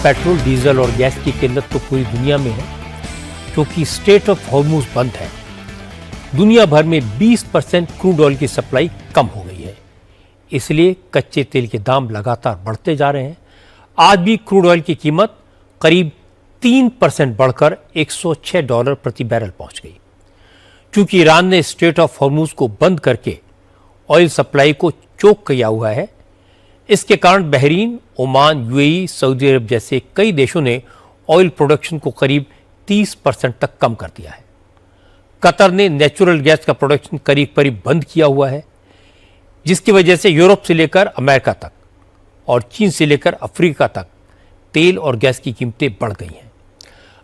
Petrol, diesel और gas की किल्लत तो पूरी दुनिया में है, क्योंकि स्ट्रेट ऑफ हॉर्मुज बंद है। दुनिया भर में 20% क्रूड ऑयल की सप्लाई कम हो गई है, इसलिए कच्चे तेल के दाम लगातार बढ़ते जा रहे हैं। आज भी क्रूड ऑयल की कीमत करीब 3% बढ़कर $106 प्रति बैरल पहुंच गई। चूंकि ईरान ने स्ट्रेट ऑफ हॉर्मुज को बंद करके ऑयल सप्लाई को चोक किया हुआ है, इसके कारण बहरीन, ओमान, यूएई, सऊदी अरब जैसे कई देशों ने ऑयल प्रोडक्शन को करीब 30% तक कम कर दिया है। कतर ने नेचुरल गैस का प्रोडक्शन करीब करीब बंद किया हुआ है, जिसकी वजह से यूरोप से लेकर अमेरिका तक और चीन से लेकर अफ्रीका तक तेल और गैस की कीमतें बढ़ गई हैं।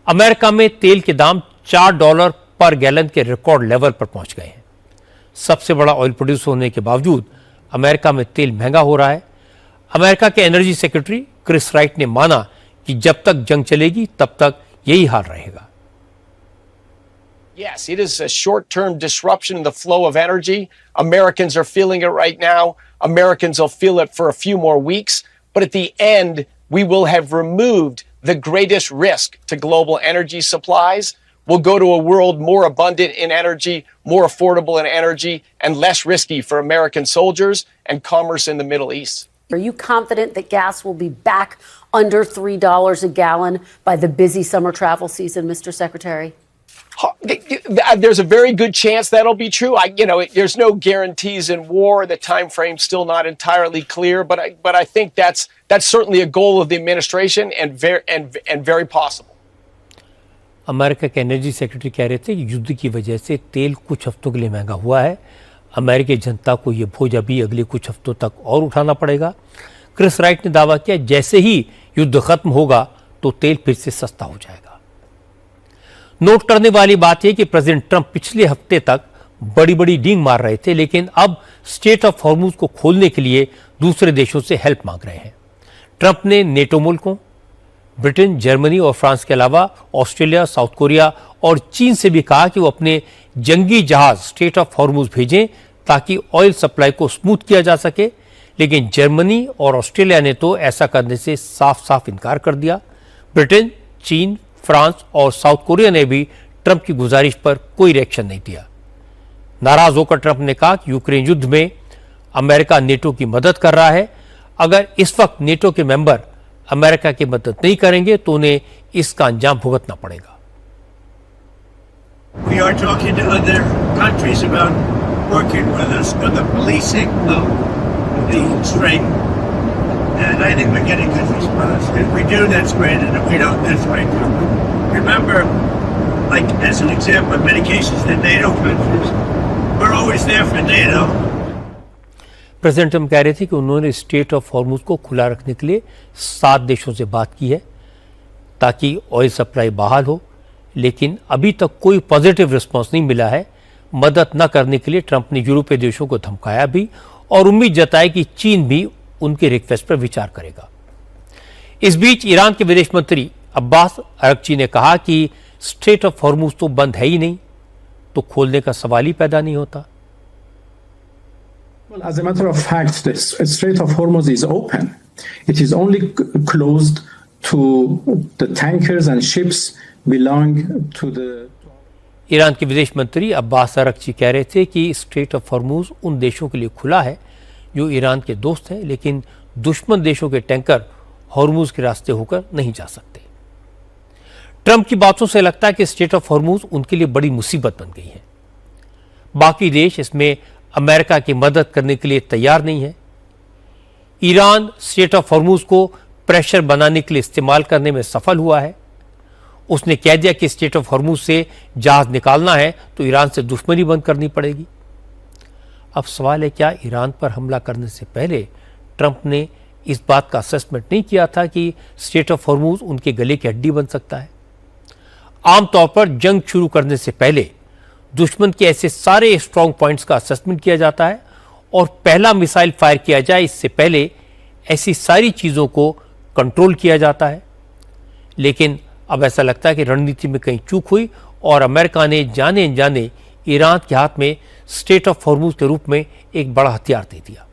अमेरिका में तेल के दाम $4 पर गैलन के रिकॉर्ड लेवल पर पहुंच गए हैं। सबसे बड़ा ऑयल प्रोड्यूसर होने के बावजूद अमेरिका में तेल महंगा हो रहा है। अमेरिका के एनर्जी सेक्रेटरी क्रिस राइट ने माना कि जब तक जंग चलेगी तब तक यही हाल रहेगा। Yes, it is a short-term disruption in the flow of energy. Americans are feeling it right now. Americans will feel it for a few more weeks. But at the end, we will have removed the greatest risk to global energy supplies. We'll go to a world more abundant in energy, more affordable in energy, and less risky for American soldiers and commerce in the Middle East. Are you confident that gas will be back under $3 a gallon by the busy summer travel season, Mr. Secretary? There's a very good chance that'll be true. There's no guarantees in war. The time frame's still not entirely clear, but I think that's certainly a goal of the administration and very possible. America के energy secretary कह रहे थे कि युद्ध की वजह से तेल कुछ हफ्तों के लिए महंगा हुआ है। अमेरिकी जनता को यह बोझ अभी अगले कुछ हफ्तों तक और उठाना पड़ेगा। क्रिस राइट ने दावा किया, जैसे ही युद्ध खत्म होगा तो तेल फिर से सस्ता हो जाएगा। नोट करने वाली बात यह कि प्रेसिडेंट ट्रंप पिछले हफ्ते तक बड़ी बड़ी डींग मार रहे थे, लेकिन अब स्ट्रेट ऑफ हॉर्मुज को खोलने के लिए दूसरे देशों से हेल्प मांग रहे हैं। ट्रंप ने नेटो मुल्कों, ब्रिटेन, जर्मनी और फ्रांस के अलावा ऑस्ट्रेलिया, साउथ कोरिया और चीन से भी कहा कि वो अपने जंगी जहाज स्ट्रेट ऑफ हॉर्मुज भेजें ताकि ऑयल सप्लाई को स्मूथ किया जा सके, लेकिन जर्मनी और ऑस्ट्रेलिया ने तो ऐसा करने से साफ साफ इनकार कर दिया। ब्रिटेन, चीन, फ्रांस और साउथ कोरिया ने भी ट्रंप की गुजारिश पर कोई रिएक्शन नहीं दिया। नाराज होकर ट्रंप ने कहा कि यूक्रेन युद्ध में अमेरिका नेटो की मदद कर रहा है। अगर इस वक्त नेटो के मेंबर अमेरिका की मदद नहीं करेंगे तो उन्हें इसका अंजाम भुगतना पड़ेगा। We are talking to other countries about working with us for the policing of the string, and I think we're getting good response. If we do, that's great, and if we don't, that's right too. Remember, like as an example, in many cases the NATO countries, we're always there for NATO. President Trump कह रहे थे कि उन्होंने straight of Hormuz को खुला रखने के लिए 7 देशों से बात की है ताकि ऑयल सप्लाई बहाल हो, लेकिन अभी तक कोई पॉजिटिव रिस्पांस नहीं मिला है। मदद न करने के लिए ट्रंप ने यूरोपीय देशों को धमकाया भी और उम्मीद जताई कि चीन भी उनके रिक्वेस्ट पर विचार करेगा। इस बीच ईरान के विदेश मंत्री अब्बास अरगची ने कहा कि स्ट्रेट ऑफ हॉर्मुज तो बंद है ही नहीं, तो खोलने का सवाल ही पैदा नहीं होता। Well, as a matter of fact, the Strait of Hormuz is open. It is only closed to the tankers and ships belong to the. Iran के विदेश मंत्री अब्बास अरगची कह रहे थे कि स्ट्रेट ऑफ हॉर्मुज उन देशों के लिए खुला है जो ईरान के दोस्त हैं, लेकिन दुश्मन देशों के टैंकर हॉर्मुज के रास्ते होकर नहीं जा सकते। ट्रंप की बातों से लगता है कि स्ट्रेट ऑफ हॉर्मुज उनके लिए बड़ी मुसीबत बन गई है। बाकी देश इसमें अमेरिका की मदद करने के लिए तैयार नहीं है। ईरान स्ट्रेट ऑफ हॉर्मुज को प्रेशर बनाने के लिए इस्तेमाल करने में सफल हुआ है। उसने कह दिया कि स्ट्रेट ऑफ हॉर्मुज से जहाज निकालना है तो ईरान से दुश्मनी बंद करनी पड़ेगी। अब सवाल है, क्या ईरान पर हमला करने से पहले ट्रंप ने इस बात का असेसमेंट नहीं किया था कि स्ट्रेट ऑफ हॉर्मुज उनके गले की हड्डी बन सकता है? आमतौर पर जंग शुरू करने से पहले दुश्मन के ऐसे सारे स्ट्रॉन्ग पॉइंट्स का असेसमेंट किया जाता है और पहला मिसाइल फायर किया जाए इससे पहले ऐसी सारी चीज़ों को कंट्रोल किया जाता है। लेकिन अब ऐसा लगता है कि रणनीति में कहीं चूक हुई और अमेरिका ने जाने अनजाने ईरान के हाथ में स्ट्रेट ऑफ हॉर्मुज के रूप में एक बड़ा हथियार दे दिया।